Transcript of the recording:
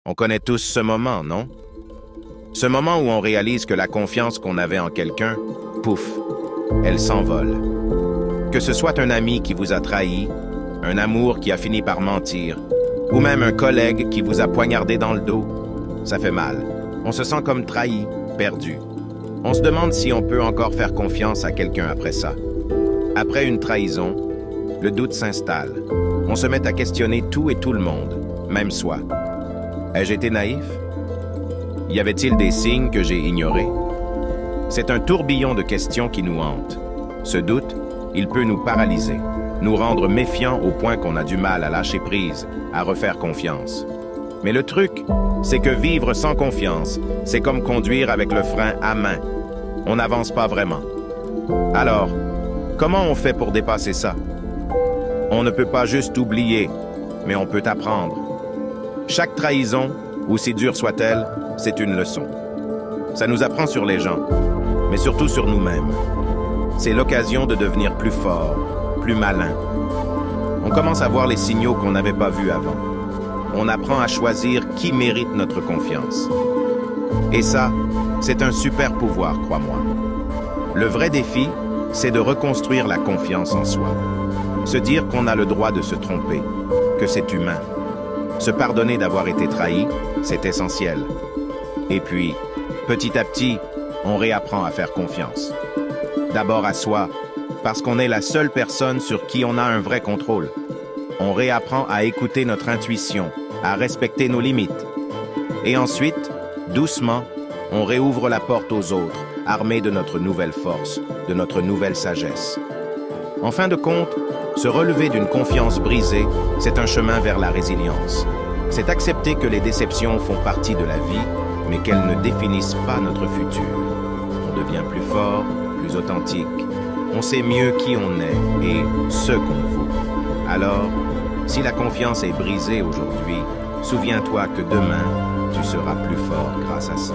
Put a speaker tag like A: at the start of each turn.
A: On connaît tous ce moment, non? Ce moment où on réalise que la confiance qu'on avait en quelqu'un, pouf, elle s'envole. Que ce soit un ami qui vous a trahi, un amour qui a fini par mentir, ou même un collègue qui vous a poignardé dans le dos, ça fait mal. On se sent comme trahi, perdu. On se demande si on peut encore faire confiance à quelqu'un après ça. Après une trahison, le doute s'installe. On se met à questionner tout et tout le monde, même soi. Ai-je été naïf? Y avait-il des signes que j'ai ignorés? C'est un tourbillon de questions qui nous hante. Ce doute, il peut nous paralyser, nous rendre méfiants au point qu'on a du mal à lâcher prise, à refaire confiance. Mais le truc, c'est que vivre sans confiance, c'est comme conduire avec le frein à main. On n'avance pas vraiment. Alors, comment on fait pour dépasser ça? On ne peut pas juste oublier, mais on peut apprendre. Chaque trahison, aussi dure soit-elle, c'est une leçon. Ça nous apprend sur les gens, mais surtout sur nous-mêmes. C'est l'occasion de devenir plus fort, plus malin. On commence à voir les signaux qu'on n'avait pas vus avant. On apprend à choisir qui mérite notre confiance. Et ça, c'est un super pouvoir, crois-moi. Le vrai défi, c'est de reconstruire la confiance en soi. Se dire qu'on a le droit de se tromper, que c'est humain. Se pardonner d'avoir été trahi, c'est essentiel. Et puis, petit à petit, on réapprend à faire confiance. D'abord à soi, parce qu'on est la seule personne sur qui on a un vrai contrôle. On réapprend à écouter notre intuition, à respecter nos limites. Et ensuite, doucement, on réouvre la porte aux autres, armés de notre nouvelle force, de notre nouvelle sagesse. En fin de compte, se relever d'une confiance brisée, c'est un chemin vers la résilience. C'est accepter que les déceptions font partie de la vie, mais qu'elles ne définissent pas notre futur. On devient plus fort, plus authentique. On sait mieux qui on est et ce qu'on vaut. Alors, si la confiance est brisée aujourd'hui, souviens-toi que demain, tu seras plus fort grâce à ça.